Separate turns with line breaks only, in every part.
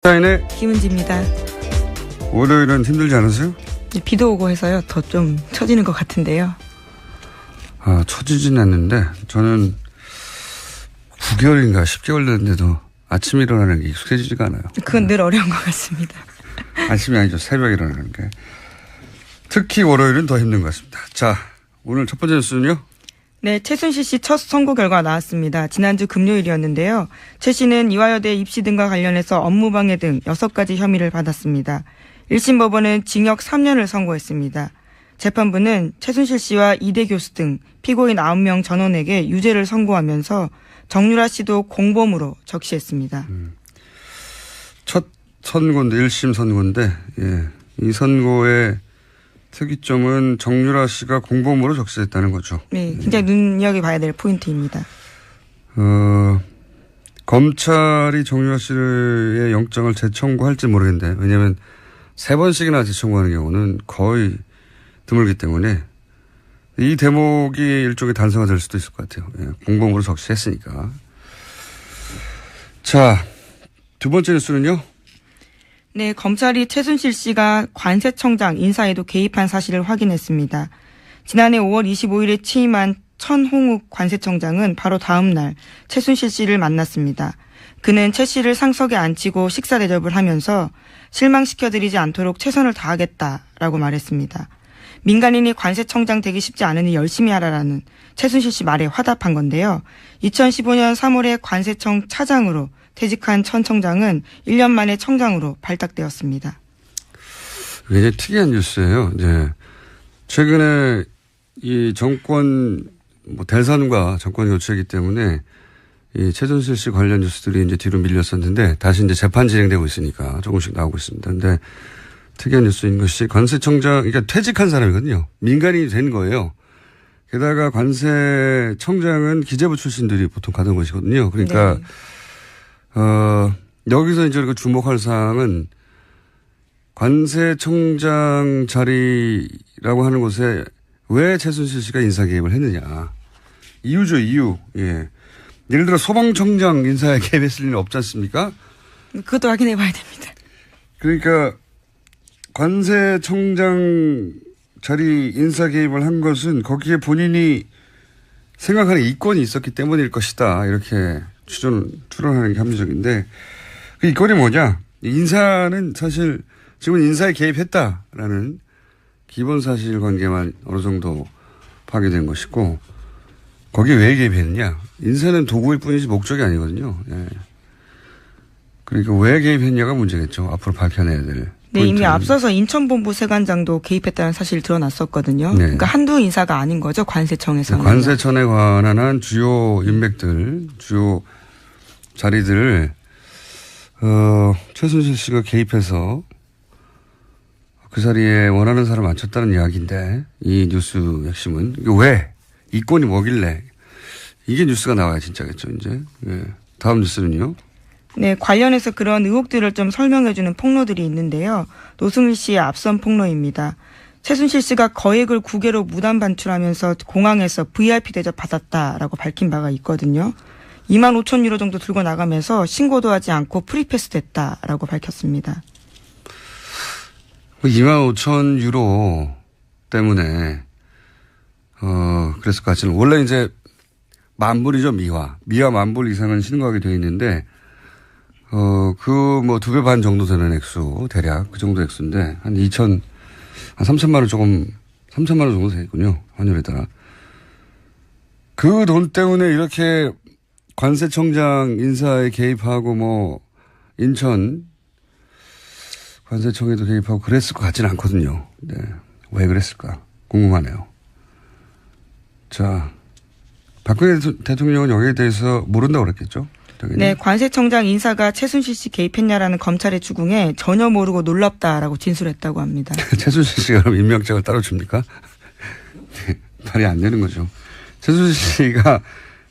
시사인의
김은지입니다.
월요일은 힘들지 않으세요?
비도 오고 해서요. 더 좀 처지는 것 같은데요.
처지진 않는데 저는 9개월인가 10개월 됐는데도 아침에 일어나는 게 익숙해지지가 않아요.
그건 늘 어려운 것 같습니다.
아침이 아니죠. 새벽에 일어나는 게. 특히 월요일은 더 힘든 것 같습니다. 자, 오늘 첫 번째 뉴스는요?
네, 최순실 씨 첫 선고 결과 나왔습니다. 지난주 금요일이었는데요. 최 씨는 이화여대 입시 등과 관련해서 업무방해 등 6가지 혐의를 받았습니다. 1심 법원은 징역 3년을 선고했습니다. 재판부는 최순실 씨와 이대 교수 등 피고인 9명 전원에게 유죄를 선고하면서 정유라 씨도 공범으로 적시했습니다.
첫 선고인데 1심 선고인데 이 선고의 특이점은 정유라 씨가 공범으로 적시했다는 거죠.
네, 굉장히 눈여겨봐야 될 포인트입니다.
검찰이 정유라 씨의 영장을 재청구할지 모르겠는데 왜냐하면 3번씩이나 재청구하는 경우는 거의 드물기 때문에 이 대목이 일종의 단서가 될 수도 있을 것 같아요. 공범으로 적시했으니까. 자, 두 번째 뉴스는요.
네, 검찰이 최순실 씨가 관세청장 인사에도 개입한 사실을 확인했습니다. 지난해 5월 25일에 취임한 천홍욱 관세청장은 바로 다음 날 최순실 씨를 만났습니다. 그는 최 씨를 상석에 앉히고 식사 대접을 하면서 실망시켜드리지 않도록 최선을 다하겠다라고 말했습니다. 민간인이 관세청장 되기 쉽지 않으니 열심히 하라라는 최순실 씨 말에 화답한 건데요. 2015년 3월에 관세청 차장으로 퇴직한 천 청장은 1년 만에 청장으로 발탁되었습니다.
굉장히 특이한 뉴스예요. 최근에 이 정권 대선과 정권 교체이기 때문에 이 최순실 씨 관련 뉴스들이 이제 뒤로 밀렸었는데 다시 이제 재판 진행되고 있으니까 조금씩 나오고 있습니다. 근데 특이한 뉴스인 것이 관세청장, 그러니까 퇴직한 사람이거든요. 민간인이 된 거예요. 게다가 관세청장은 기재부 출신들이 보통 가는 것이거든요. 그러니까
네.
여기서 이제 우리가 주목할 사항은 관세청장 자리라고 하는 곳에 왜 최순실 씨가 인사 개입을 했느냐. 이유죠, 이유. 예를 들어 소방청장 인사에 개입했을 리는 없지 않습니까?
그것도 확인해 봐야 됩니다.
그러니까 관세청장 자리 인사 개입을 한 것은 거기에 본인이 생각하는 이권이 있었기 때문일 것이다. 이렇게 추론하는 게 합리적인데 그 이권이 뭐냐. 인사는 사실 지금은 인사에 개입했다라는 기본 사실관계만 어느 정도 파괴된 것이고 거기에 왜 개입했느냐. 인사는 도구일 뿐이지 목적이 아니거든요. 그러니까 왜 개입했냐가 문제겠죠. 앞으로 밝혀내야 될.
네, 이미 앞서서 인천본부 세관장도 개입했다는 사실이 드러났었거든요. 네. 그러니까 한두 인사가 아닌 거죠. 관세청에서는.
관세청에 관한 한 주요 인맥들, 주요 자리들을 최순실 씨가 개입해서 그 자리에 원하는 사람 앉혔다는 이야기인데 이 뉴스 핵심은 왜? 이권이 뭐길래? 이게 뉴스가 나와야 진짜겠죠, 이제. 다음 뉴스는요.
네, 관련해서 그런 의혹들을 좀 설명해주는 폭로들이 있는데요. 노승일 씨의 앞선 폭로입니다. 최순실 씨가 거액을 국외로 무단 반출하면서 공항에서 VIP 대접 받았다라고 밝힌 바가 있거든요. 25,000유로 정도 들고 나가면서 신고도 하지 않고 프리패스 됐다라고 밝혔습니다.
25,000유로 때문에 그랬을 것 같지는 원래 이제 만불이죠, 미화 10,000불 이상은 신고하게 되어 있는데 그 2배 반 정도 되는 액수 대략 그 정도 액수인데 한 3천만 원 3천만 원 정도 되겠군요. 환율에 따라. 그 돈 때문에 이렇게 관세청장 인사에 개입하고 인천 관세청에도 개입하고 그랬을 것 같지는 않거든요. 네. 왜 그랬을까? 궁금하네요. 자, 박근혜 대통령은 여기에 대해서 모른다고 그랬겠죠? 당연히.
네, 관세청장 인사가 최순실 씨 개입했냐라는 검찰의 추궁에 전혀 모르고 놀랍다라고 진술했다고 합니다.
최순실 씨가 그럼 임명장을 따로 줍니까? 네, 말이 안 되는 거죠. 최순실 씨가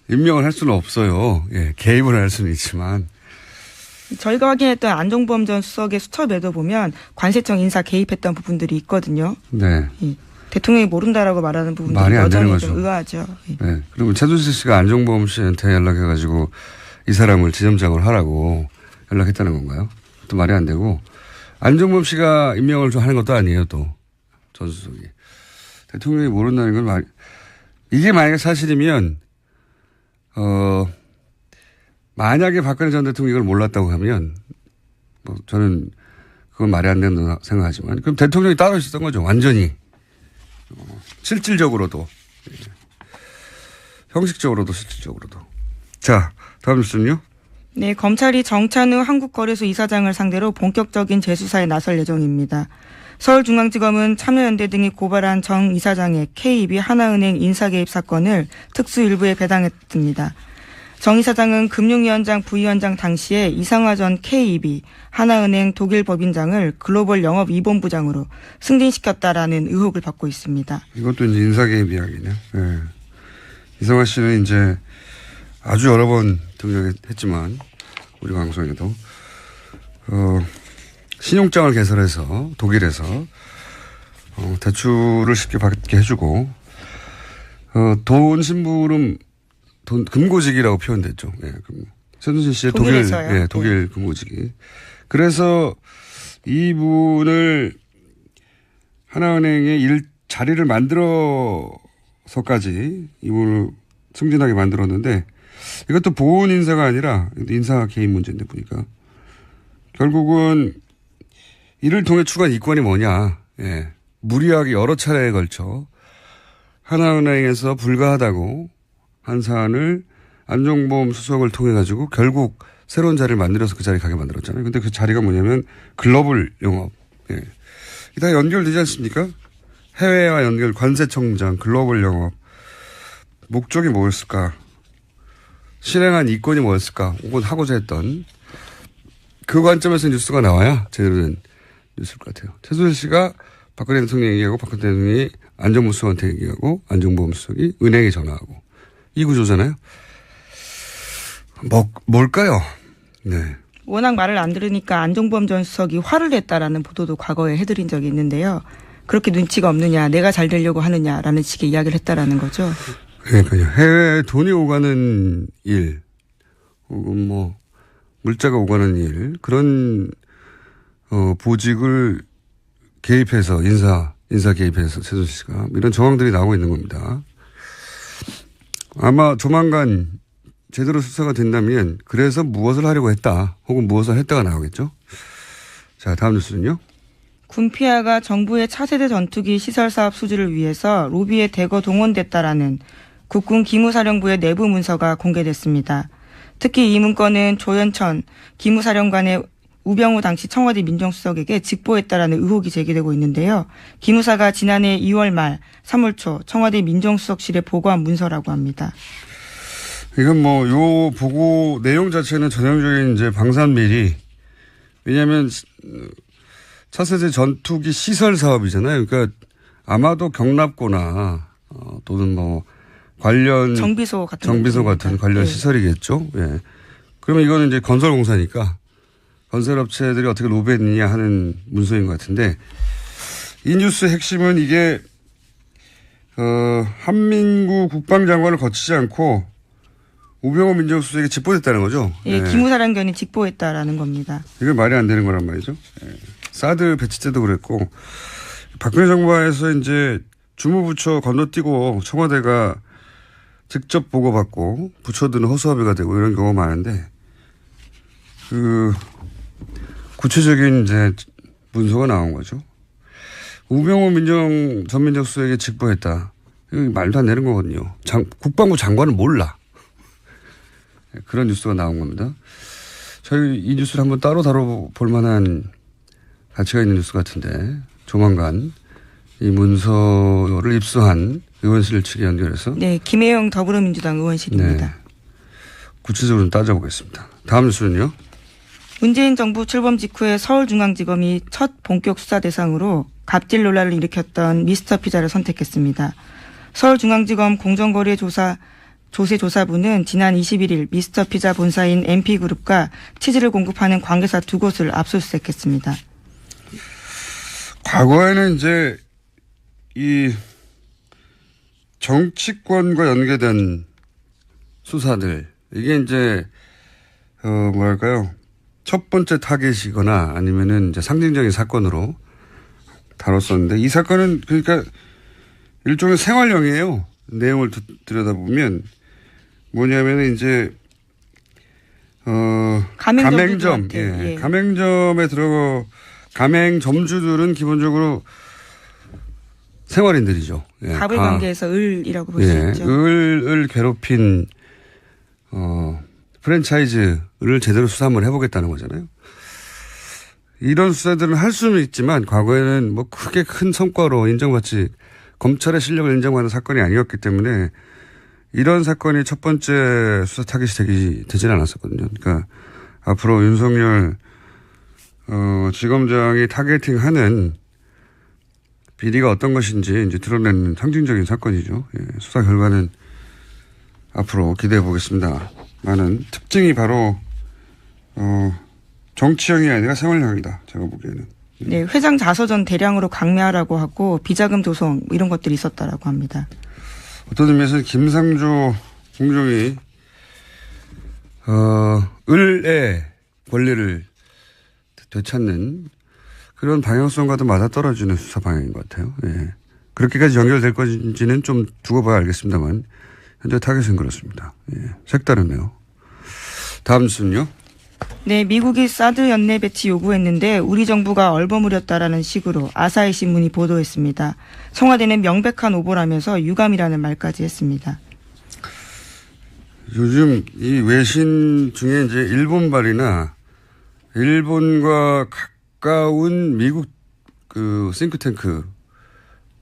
임명을 할 수는 없어요. 개입을 할 수는 있지만.
저희가 확인했던 안종범 전 수석의 수첩에도 보면 관세청 인사 개입했던 부분들이 있거든요.
네.
대통령이 모른다라고 말하는 부분들이
말이 안 되는
여전히
거죠.
좀 의아하죠.
네. 그리고 최순실 씨가 안종범 씨한테 연락해가지고 이 사람을 지점장으로 하라고 연락했다는 건가요? 그것도 말이 안 되고 안종범 씨가 임명을 좀 하는 것도 아니에요. 또 전수석이 대통령이 모른다는 건 이게 만약에 사실이면 만약에 박근혜 전 대통령이 이걸 몰랐다고 하면 뭐 저는 그건 말이 안 된다고 생각하지만 그럼 대통령이 따로 있었던 거죠. 완전히 실질적으로도 형식적으로도 실질적으로도. 자, 다음 뉴스는요.
네, 검찰이 정찬우 한국거래소 이사장을 상대로 본격적인 재수사에 나설 예정입니다. 서울중앙지검은 참여연대 등이 고발한 정 이사장의 KEB 하나은행 인사개입 사건을 특수일부에 배당했습니다. 정 이사장은 금융위원장 부위원장 당시에 이상화 전 KEB 하나은행 독일 법인장을 글로벌 영업 2본부장으로 승진시켰다라는 의혹을 받고 있습니다.
이것도 이제 인사개입 이야기네. 네. 이상화 씨는 이제 아주 여러 번 등장했지만 우리 방송에도 신용장을 개설해서 독일에서 대출을 쉽게 받게 해주고 돈 심부름 금고직이라고 표현됐죠. 예, 최순실 씨의
독일에서요?
독일
네.
금고직이. 그래서 이분을 하나은행에 자리를 만들어서까지 이분을 승진하게 만들었는데 이것도 보훈 인사가 아니라 인사 개입 문제인데 보니까 결국은 이를 통해 추구한 이권이 뭐냐. 예, 무리하게 여러 차례에 걸쳐 하나은행에서 불가하다고 한 사안을 안종범 수석을 통해 가지고 결국 새로운 자리를 만들어서 그 자리에 가게 만들었잖아요. 근데 그 자리가 뭐냐면 글로벌 영업. 예. 이게 다 연결되지 않습니까? 해외와 연결, 관세청장, 글로벌 영업. 목적이 뭐였을까? 실행한 이권이 뭐였을까? 혹은 하고자 했던 그 관점에서 뉴스가 나와야 제대로 된 뉴스일 것 같아요. 최순실 씨가 박근혜 대통령 얘기하고 박근혜 대통령이 안정범 수석한테 얘기하고 안종범 수석이 은행에 전화하고 이 구조잖아요. 뭘까요? 네.
워낙 말을 안 들으니까 안종범 전 수석이 화를 냈다라는 보도도 과거에 해드린 적이 있는데요. 그렇게 눈치가 없느냐, 내가 잘 되려고 하느냐라는 식의 이야기를 했다라는 거죠.
그러니까요. 해외에 돈이 오가는 일, 혹은 뭐 물자가 오가는 일, 그런 보직을 개입해서 인사 개입해서 최순실 씨가 이런 정황들이 나오고 있는 겁니다. 아마 조만간 제대로 수사가 된다면 그래서 무엇을 하려고 했다 혹은 무엇을 했다가 나오겠죠. 자, 다음 뉴스는요.
군피아가 정부의 차세대 전투기 시설 사업 수주를 위해서 로비에 대거 동원됐다라는 국군 기무사령부의 내부 문서가 공개됐습니다. 특히 이 문건은 조현천 기무사령관의 우병우 당시 청와대 민정수석에게 직보했다라는 의혹이 제기되고 있는데요. 기무사가 지난해 2월 말 3월 초 청와대 민정수석실에 보고한 문서라고 합니다.
이건 뭐 요 보고 내용 자체는 전형적인 이제 방산비리. 왜냐하면 차세대 전투기 시설 사업이잖아요. 그러니까 아마도 경납고나 또는 뭐 관련
정비소 같은
관련
네.
시설이겠죠. 예. 그러면 이거는 이제 건설공사니까 건설업체들이 어떻게 로비했느냐 하는 문서인 것 같은데 이 뉴스 핵심은 이게 한민구 국방장관을 거치지 않고 우병우 민정수석에게 직보됐다는 거죠.
예,
예.
기무사령관이 직보했다라는 겁니다.
이게 말이 안 되는 거란 말이죠. 예. 사드 배치 때도 그랬고 박근혜 정부에서 이제 주무부처 건너뛰고 청와대가 직접 보고받고 부처들은 허수아비가 되고 이런 경우가 많은데 그 구체적인 이제 문서가 나온 거죠. 우병우 전 민정수석에게 직보했다. 이거 말도 안 되는 거거든요. 국방부 장관은 몰라. 그런 뉴스가 나온 겁니다. 저희 이 뉴스를 한번 따로 다뤄볼 만한 가치가 있는 뉴스 같은데 조만간 이 문서를 입수한 의원실 측에 연결해서
네, 김혜영 더불어민주당 의원실입니다.
네, 구체적으로 따져보겠습니다. 다음 뉴스는요.
문재인 정부 출범 직후에 서울중앙지검이 첫 본격 수사 대상으로 갑질 논란을 일으켰던 미스터 피자를 선택했습니다. 서울중앙지검 공정거래조사부는 지난 21일 미스터 피자 본사인 MP그룹과 치즈를 공급하는 관계사 2곳을 압수수색했습니다.
과거에는 이제 이 정치권과 연계된 수사들 이게 이제 뭐랄까요 첫 번째 타겟이거나 아니면은 이제 상징적인 사건으로 다뤘었는데 이 사건은 그러니까 일종의 생활형이에요. 내용을 들여다보면 뭐냐면은 이제 가맹점,
예.
가맹점에 가맹점주들은 기본적으로 생활인들이죠. 예.
갑을 관계에서 을이라고 볼 수
예.
있죠.
을을 괴롭힌 프랜차이즈를 제대로 수사 한번 해보겠다는 거잖아요. 이런 수사들은 할 수는 있지만 과거에는 뭐 크게 큰 성과로 인정받지 검찰의 실력을 인정받는 사건이 아니었기 때문에 이런 사건이 첫 번째 수사 타깃이 되지는 않았었거든요. 그러니까 앞으로 윤석열 지검장이 타겟팅하는 비리가 어떤 것인지 이제 드러내는 상징적인 사건이죠. 예, 수사 결과는 앞으로 기대해 보겠습니다. 많은 특징이 바로 정치형이 아니라 생활형이다. 제가 보기에는.
네, 회장 자서전 대량으로 강매하라고 하고 비자금 조성 이런 것들이 있었다라고 합니다.
어떤 의미에서 김상조 공정이 을의 권리를 되찾는 그런 방향성과도 맞아떨어지는 수사 방향인 것 같아요. 예. 그렇게까지 연결될 건지는 좀 두고 봐야 알겠습니다만 현재 타겟은 그렇습니다. 예. 색다르네요. 다음 뉴스는요.
네, 미국이 사드 연내 배치 요구했는데 우리 정부가 얼버무렸다라는 식으로 아사히 신문이 보도했습니다. 청와대는 명백한 오보라면서 유감이라는 말까지 했습니다.
요즘 이 외신 중에 이제 일본발이나 일본과 가까운 미국 그 싱크탱크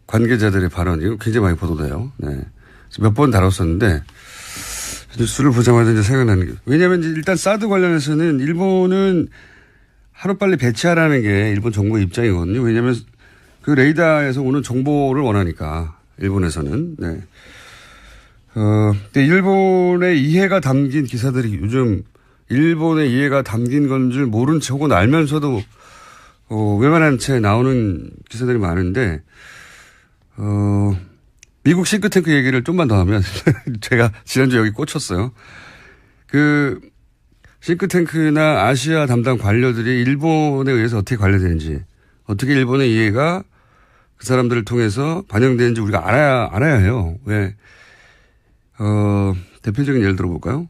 관계자들의 발언 이거 굉장히 많이 보도돼요. 네. 몇 번 다뤘었는데 뉴스를 보자마자 이제 생각나는 게 왜냐하면 일단 사드 관련해서는 일본은 하루빨리 배치하라는 게 일본 정부의 입장이거든요. 왜냐하면 그 레이더에서 오는 정보를 원하니까 일본에서는. 네. 근데 일본의 이해가 담긴 기사들이 요즘 일본의 이해가 담긴 건 줄 모른 체 혹은 알면서도 외면한 채 나오는 기사들이 많은데 미국 싱크탱크 얘기를 좀만 더 하면 제가 지난주에 여기 꽂혔어요. 그 싱크탱크나 아시아 담당 관료들이 일본에 의해서 어떻게 관리되는지 어떻게 일본의 이해가 그 사람들을 통해서 반영되는지 우리가 알아야 해요. 왜? 대표적인 예를 들어볼까요?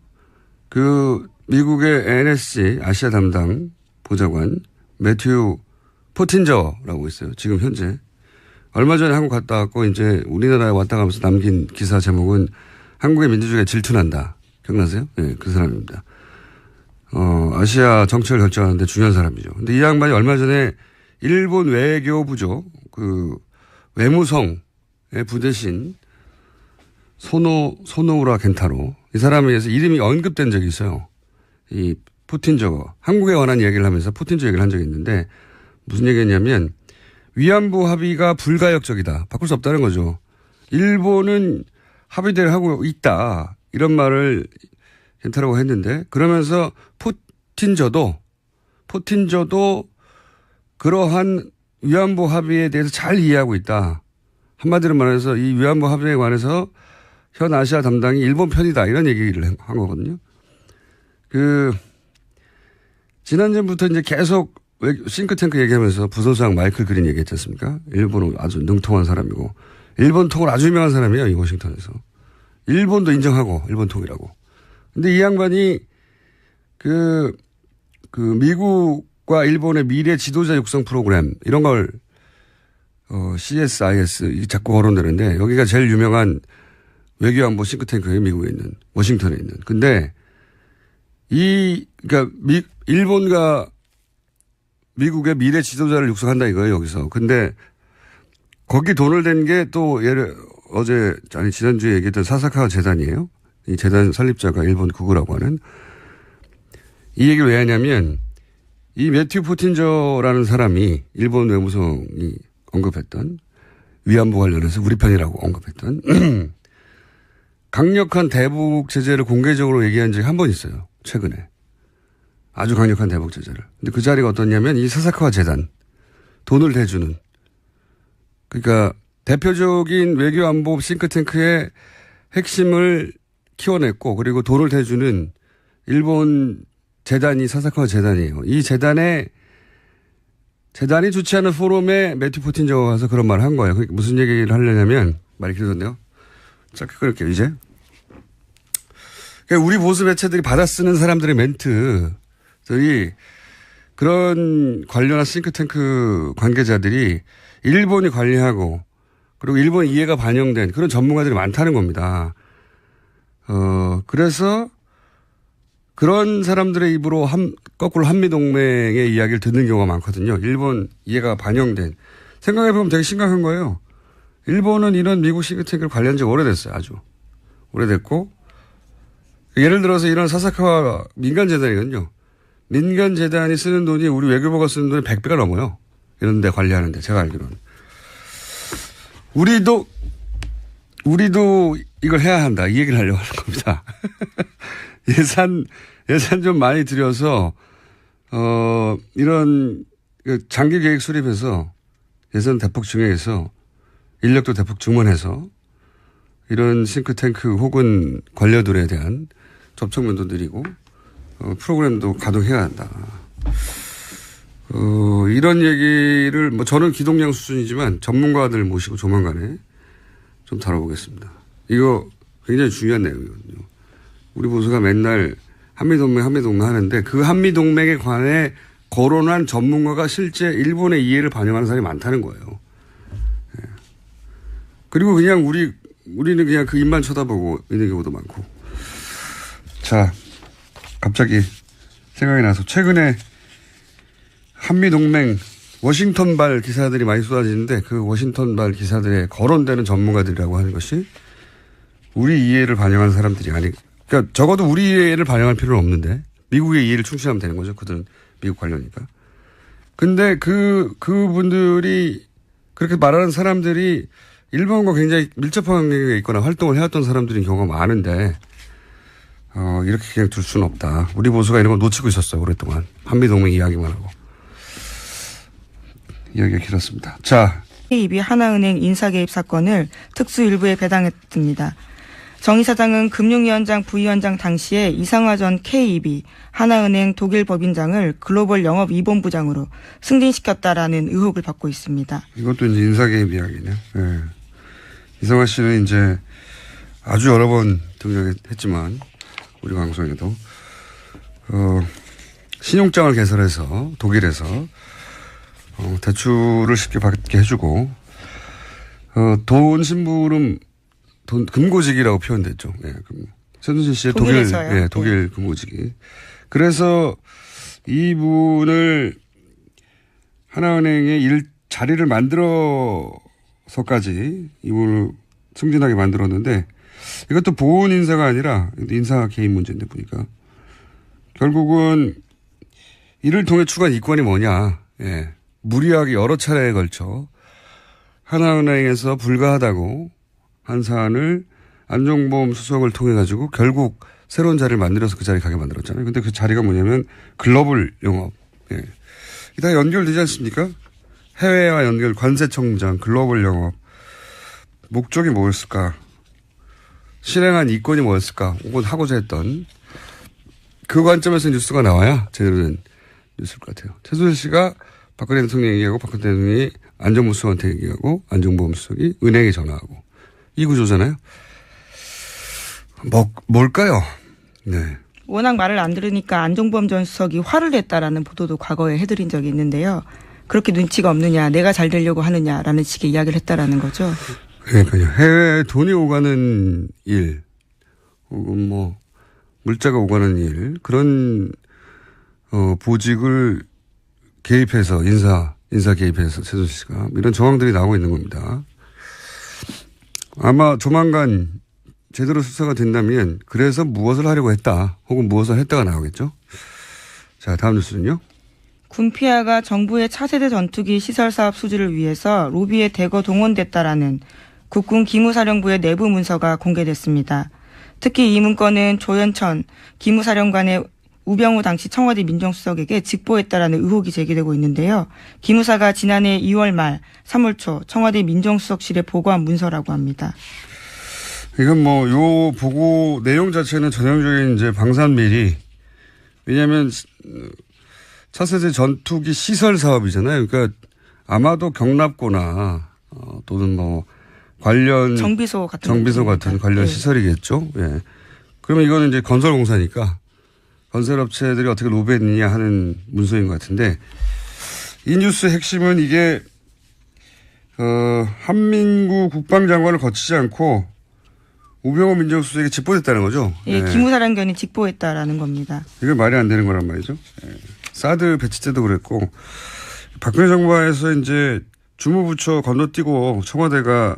그 미국의 NSC 아시아 담당 보좌관 매튜 포틴저라고 있어요. 지금 현재. 얼마 전에 한국 갔다 왔고 이제 우리나라에 왔다 가면서 남긴 기사 제목은 한국의 민주주의가 질투난다. 기억나세요? 예, 네, 그 사람입니다. 아시아 정책을 결정하는데 중요한 사람이죠. 근데 이 양반이 얼마 전에 일본 외교부죠. 그 외무성의 부대신 소노우라 겐타로 이 사람에 의해서 이름이 언급된 적이 있어요. 이 푸틴저 한국에 관한 얘기를 하면서 푸틴저 얘기를 한 적이 있는데 무슨 얘기했냐면 위안부 합의가 불가역적이다. 바꿀 수 없다는 거죠. 일본은 합의대로 하고 있다. 이런 말을 겐타라고 했는데 그러면서 푸틴저도 그러한 위안부 합의에 대해서 잘 이해하고 있다. 한마디로 말해서 이 위안부 합의에 관해서 현 아시아 담당이 일본 편이다. 이런 얘기를 한 거거든요. 지난주부터 이제 계속 싱크탱크 얘기하면서 부소장 마이클 그린 얘기했지 않습니까? 일본은 아주 능통한 사람이고 일본 통을 아주 유명한 사람이에요. 이 워싱턴에서. 일본도 인정하고 일본 통이라고. 근데 이 양반이 그 미국과 일본의 미래 지도자 육성 프로그램 이런 걸 CSIS 자꾸 거론되는데 여기가 제일 유명한 외교안보 싱크탱크예요. 미국에 있는 워싱턴에 있는. 근데 그러니까 일본과 미국의 미래 지도자를 육성한다 이거예요, 여기서. 근데 거기 돈을 댄 게 또 지난주에 얘기했던 사사카 재단이에요. 이 재단 설립자가 일본 구구라고 하는. 이 얘기를 왜 하냐면 이 매튜 포틴저라는 사람이 일본 외무성이 언급했던 위안부 관련해서 우리 편이라고 언급했던 강력한 대북 제재를 공개적으로 얘기한 적이 한 번 있어요. 최근에. 아주 강력한 대북 제재를. 근데 그 자리가 어떻냐면 이 사사카와 재단. 돈을 대주는. 그러니까 대표적인 외교안보 싱크탱크의 핵심을 키워냈고 그리고 돈을 대주는 일본 재단이 사사카와 재단이에요. 이 재단이 주최하는 포럼에 매튜 포틴저가 가서 그런 말을 한 거예요. 그러니까 무슨 얘기를 하려냐면 말이 길어졌네요. 짧게 끊을게요 이제. 그러니까 우리 보수 매체들이 받아 쓰는 사람들의 멘트들이 그런 관련한 싱크탱크 관계자들이 일본이 관리하고 그리고 일본 이해가 반영된 그런 전문가들이 많다는 겁니다. 그래서 그런 사람들의 입으로 거꾸로 한미동맹의 이야기를 듣는 경우가 많거든요. 일본 이해가 반영된. 생각해보면 되게 심각한 거예요. 일본은 이런 미국 싱크탱크를 관리한 지 오래됐어요. 아주. 오래됐고. 예를 들어서 이런 사사카와 민간재단이거든요. 민간재단이 쓰는 돈이 우리 외교부가 쓰는 돈이 100배가 넘어요. 이런 데 관리하는데, 제가 알기로는. 우리도 이걸 해야 한다. 이 얘기를 하려고 하는 겁니다. 예산 좀 많이 들여서, 이런 장기 계획 수립해서 예산 대폭 증액해서 인력도 대폭 증원해서 이런 싱크탱크 혹은 관료들에 대한 접촉면도 늘리고, 프로그램도 가동해야 한다. 이런 얘기를 저는 기동량 수준이지만 전문가들 모시고 조만간에 좀 다뤄보겠습니다. 이거 굉장히 중요한 내용이거든요. 우리 보수가 맨날 한미동맹 하는데 그 한미동맹에 관해 거론한 전문가가 실제 일본의 이해를 반영하는 사람이 많다는 거예요. 예. 그리고 그냥 우리는 그냥 그 입만 쳐다보고 있는 경우도 많고. 자, 갑자기 생각이 나서 최근에 한미동맹 워싱턴발 기사들이 많이 쏟아지는데 그 워싱턴발 기사들에 거론되는 전문가들이라고 하는 것이 우리 이해를 반영하는 사람들이 그러니까 적어도 우리 이해를 반영할 필요는 없는데 미국의 이해를 충실하면 되는 거죠. 그들은 미국 관련이니까. 근데 그분들이 그렇게 말하는 사람들이 일본과 굉장히 밀접한 관계가 있거나 활동을 해왔던 사람들인 경우가 많은데 이렇게 그냥 둘 수는 없다. 우리 보수가 이런 걸 놓치고 있었어요. 오랫동안. 한미동맹 이야기만 하고. 이야기가 길었습니다. 자.
K입이 하나은행 인사개입 사건을 특수일부에 배당했습니다. 정 이사장은 금융위원장 부위원장 당시에 이상화 전 K입이 하나은행 독일 법인장을 글로벌 영업 2본부장으로 승진시켰다라는 의혹을 받고 있습니다.
이것도 이제 인사개입 이야기네요. 네. 이상화 씨는 이제 아주 여러 번 등장했지만 우리 방송에도 신용장을 개설해서 독일에서 대출을 쉽게 받게 해주고 돈 심부름 금고직이라고 표현됐죠. 예, 최순실 씨의 독일 금고직이. 그래서 이분을 하나은행의 자리를 만들어서까지 이분을 승진하게 만들었는데 이것도 보훈 인사가 아니라 인사 개입 문제인데 보니까 결국은 이를 통해 추구한 이권이 뭐냐. 예. 무리하게 여러 차례에 걸쳐 하나은행에서 불가하다고 한 사안을 안종범 수석을 통해 가지고 결국 새로운 자리를 만들어서 그 자리에 가게 만들었잖아요. 근데 그 자리가 뭐냐면 글로벌 영업. 예. 이게 다 연결되지 않습니까? 해외와 연결, 관세청장, 글로벌 영업. 목적이 뭐였을까? 실행한 이권이 뭐였을까? 혹은 하고자 했던 그 관점에서 뉴스가 나와야 제대로 된 뉴스일 것 같아요. 최순실 씨가 박근혜 대통령 얘기하고 박근혜 대통령이 안정무 수석한테 얘기하고 안종범 수석이 은행에 전화하고 이 구조잖아요. 뭘까요? 네.
워낙 말을 안 들으니까 안종범 전 수석이 화를 냈다라는 보도도 과거에 해드린 적이 있는데요. 그렇게 눈치가 없느냐, 내가 잘 되려고 하느냐라는 식의 이야기를 했다라는 거죠.
그러니까요. 해외에 돈이 오가는 일, 혹은 물자가 오가는 일, 그런 보직을 개입해서 인사 개입해서 최순실 씨가 이런 정황들이 나오고 있는 겁니다. 아마 조만간 제대로 수사가 된다면 그래서 무엇을 하려고 했다 혹은 무엇을 했다가 나오겠죠. 자, 다음 뉴스는요.
군피아가 정부의 차세대 전투기 시설 사업 수주를 위해서 로비에 대거 동원됐다라는 국군 기무사령부의 내부 문서가 공개됐습니다. 특히 이 문건은 조현천 기무사령관의 우병우 당시 청와대 민정수석에게 직보했다라는 의혹이 제기되고 있는데요. 기무사가 지난해 2월 말 3월 초 청와대 민정수석실에 보고한 문서라고 합니다.
이건 요 보고 내용 자체는 전형적인 이제 방산비리, 왜냐하면 차세대 전투기 시설 사업이잖아요. 그러니까 아마도 경납고나 또는 뭐 관련
정비소 같은
관련
네.
시설이겠죠. 예. 그러면 이거는 이제 건설공사니까 건설업체들이 어떻게 로비했느냐 하는 문서인 것 같은데 이 뉴스 핵심은 이게 한민구 국방장관을 거치지 않고 우병우 민정수석에게 직보됐다는 거죠.
예, 기무사령관이 직보했다라는 겁니다.
이게 말이 안 되는 거란 말이죠. 예. 사드 배치 때도 그랬고 박근혜 정부에서 이제 주무부처 건너뛰고 청와대가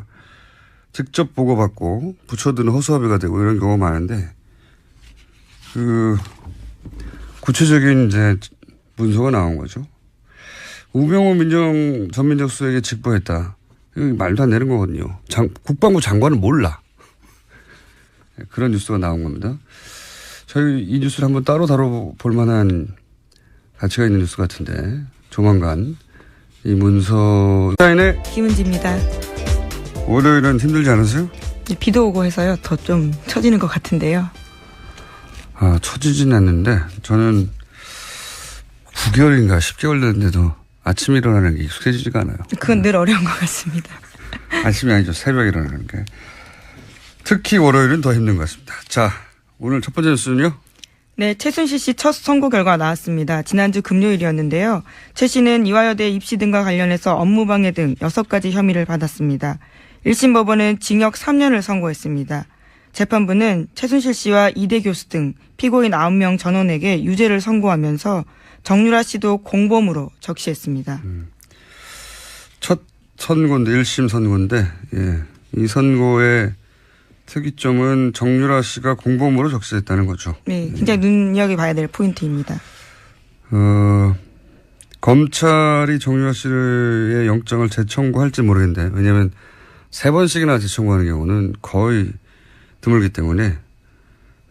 직접 보고받고 부처들은 허수아비가 되고 이런 경우가 많은데 구체적인 이제 문서가 나온 거죠. 우병우 전 민정수석에게 직보했다. 이거 말도 안 되는 거거든요. 국방부 장관은 몰라. 그런 뉴스가 나온 겁니다. 저희 이 뉴스를 한번 따로 다뤄볼 만한 가치가 있는 뉴스 같은데 조만간 이 문서 사인의
김은지입니다.
월요일은 힘들지 않으세요?
비도 오고 해서요. 더 좀 처지는 것 같은데요.
처지진 않는데 저는 9개월인가 10개월 됐는데도 아침에 일어나는 게 익숙해지지가 않아요.
그건 늘 어려운 것 같습니다.
아침이 아니죠. 새벽에 일어나는 게. 특히 월요일은 더 힘든 것 같습니다. 자, 오늘 첫 번째 뉴스는요?
네, 최순실 씨 첫 선고 결과 나왔습니다. 지난주 금요일이었는데요. 최 씨는 이화여대 입시 등과 관련해서 업무방해 등 6가지 혐의를 받았습니다. 1심 법원은 징역 3년을 선고했습니다. 재판부는 최순실 씨와 이대 교수 등 피고인 9명 전원에게 유죄를 선고하면서 정유라 씨도 공범으로 적시했습니다.
첫 선고인데 1심 선고인데 예. 이 선고의 특이점은 정유라 씨가 공범으로 적시했다는 거죠.
네, 굉장히 눈여겨봐야 될 포인트입니다.
검찰이 정유라 씨의 영장을 재청구할지 모르겠는데 왜냐하면 3번씩이나 재청구하는 경우는 거의 드물기 때문에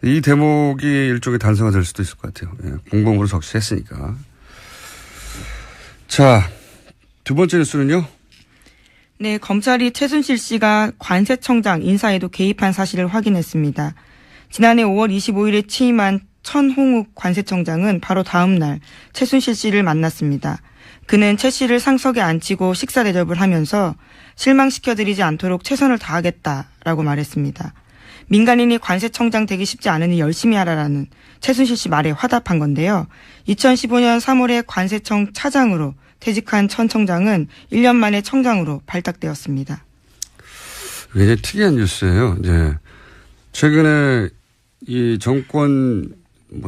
이 대목이 일종의 단서가 될 수도 있을 것 같아요. 예, 공범으로 적시했으니까. 자, 두 번째 뉴스는요.
네, 검찰이 최순실 씨가 관세청장 인사에도 개입한 사실을 확인했습니다. 지난해 5월 25일에 취임한 천홍욱 관세청장은 바로 다음 날 최순실 씨를 만났습니다. 그는 최 씨를 상석에 앉히고 식사 대접을 하면서 실망시켜드리지 않도록 최선을 다하겠다라고 말했습니다. 민간인이 관세청장 되기 쉽지 않으니 열심히 하라라는 최순실 씨 말에 화답한 건데요. 2015년 3월에 관세청 차장으로 퇴직한 천 청장은 1년 만에 청장으로 발탁되었습니다.
굉장히 특이한 뉴스예요. 이제 최근에 이 정권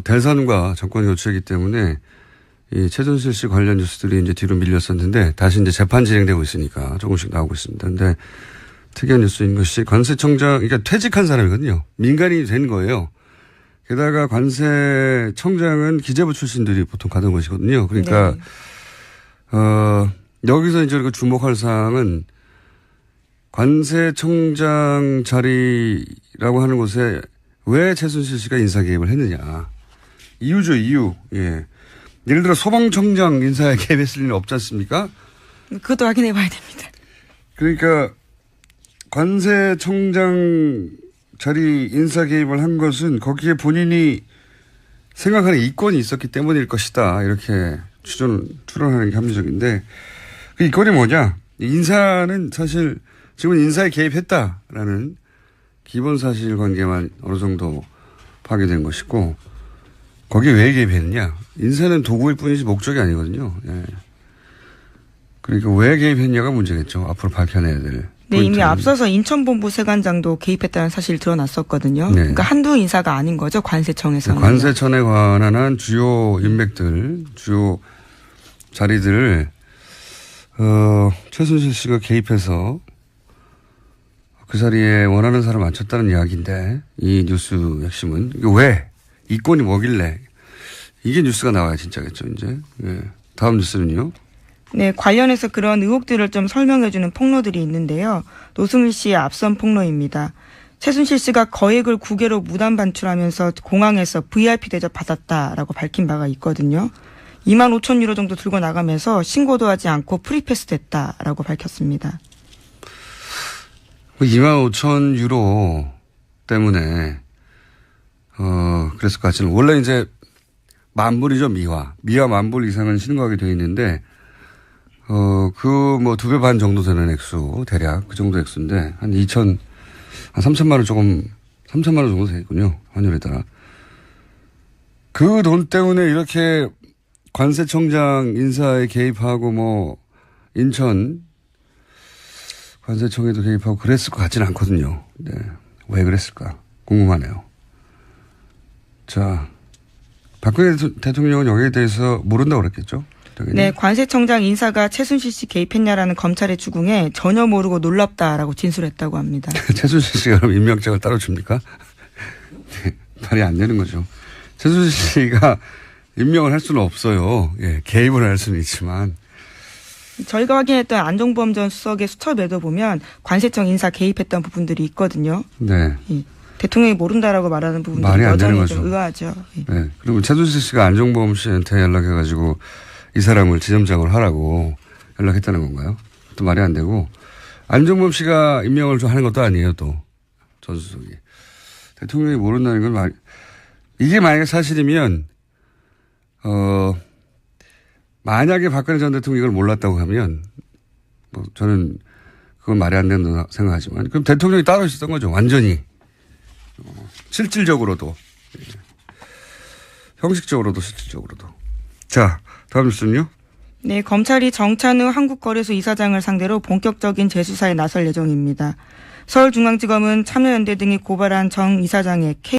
대선과 정권 교체이기 때문에 이 최순실 씨 관련 뉴스들이 이제 뒤로 밀렸었는데 다시 이제 재판 진행되고 있으니까 조금씩 나오고 있습니다. 근데 특이한 뉴스인 것이 관세청장, 그러니까 퇴직한 사람이거든요. 민간인이 된 거예요. 게다가 관세청장은 기재부 출신들이 보통 가던 것이거든요. 그러니까, 네. 여기서 이제 우리가 주목할 사항은 관세청장 자리라고 하는 곳에 왜 최순실 씨가 인사 개입을 했느냐. 이유죠, 이유. 예. 예를 들어 소방청장 인사에 개입했을 리는 없지 않습니까?
그것도 확인해 봐야 됩니다.
그러니까 관세청장 자리 인사 개입을 한 것은 거기에 본인이 생각하는 이권이 있었기 때문일 것이다. 이렇게 추론하는 게 합리적인데 그 이권이 뭐냐. 인사는 사실 지금 인사에 개입했다라는 기본 사실관계만 어느 정도 파괴된 것이고 거기에 왜 개입했느냐. 인사는 도구일 뿐이지 목적이 아니거든요. 예. 그러니까 왜 개입했냐가 문제겠죠. 앞으로 밝혀내야 될.
네, 이미 앞서서 인천본부 세관장도 개입했다는 사실이 드러났었거든요. 네. 그러니까 한두 인사가 아닌 거죠. 관세청에서는.
관세청에 관한 한 주요 인맥들, 주요 자리들을 최순실 씨가 개입해서 그 자리에 원하는 사람을 앉혔다는 이야기인데 이 뉴스 핵심은 왜? 이권이 뭐길래? 이게 뉴스가 나와야 진짜겠죠, 이제. 예. 다음 뉴스는요.
네, 관련해서 그런 의혹들을 좀 설명해주는 폭로들이 있는데요. 노승일 씨의 앞선 폭로입니다. 최순실 씨가 거액을 국외로 무단 반출하면서 공항에서 VIP 대접 받았다라고 밝힌 바가 있거든요. 2만 5천 유로 정도 들고 나가면서 신고도 하지 않고 프리패스 됐다라고 밝혔습니다.
2만 5천 유로 때문에 그랬을 것 같지는 원래 이제 만불이죠, 미화. 미화 만불 이상은 신고하게 돼 있는데, 그 뭐 2배 반 정도 되는 액수, 대략 그 정도 액수인데, 한 3천만 원 3천만 원 정도 되겠군요. 환율에 따라. 그 돈 때문에 이렇게 관세청장 인사에 개입하고 뭐, 인천 관세청에도 개입하고 그랬을 것 같지는 않거든요. 네. 왜 그랬을까? 궁금하네요. 자, 박근혜 대통령은 여기에 대해서 모른다고 그랬겠죠? 당연히.
네, 관세청장 인사가 최순실 씨 개입했냐라는 검찰의 추궁에 전혀 모르고 놀랍다라고 진술했다고 합니다.
최순실 씨가 그럼 임명장을 따로 줍니까? 네, 말이 안 되는 거죠. 최순실 씨가 임명을 할 수는 없어요. 예, 개입을 할 수는 있지만.
저희가 확인했던 안종범 전 수석의 수첩에도 보면 관세청 인사 개입했던 부분들이 있거든요.
네.
대통령이 모른다라고 말하는 부분들이
말이 안 되는
여전히
거죠.
좀 의아하죠.
네. 그리고 최순실 씨가 안종범 씨한테 연락해가지고 이 사람을 지점장으로 하라고 연락했다는 건가요? 또 말이 안 되고 안종범 씨가 임명을 좀 하는 것도 아니에요. 또 전 수석이. 대통령이 모른다는 건 이게 만약에 사실이면 만약에 박근혜 전 대통령이 이걸 몰랐다고 하면 뭐 저는 그건 말이 안 된다고 생각하지만 그럼 대통령이 따로 있었던 거죠. 완전히. 실질적으로도. 형식적으로도 실질적으로도. 자, 다음 뉴스는요.
네, 검찰이 정찬우 한국거래소 이사장을 상대로 본격적인 재수사에 나설 예정입니다. 서울중앙지검은 참여연대 등이 고발한 정 이사장의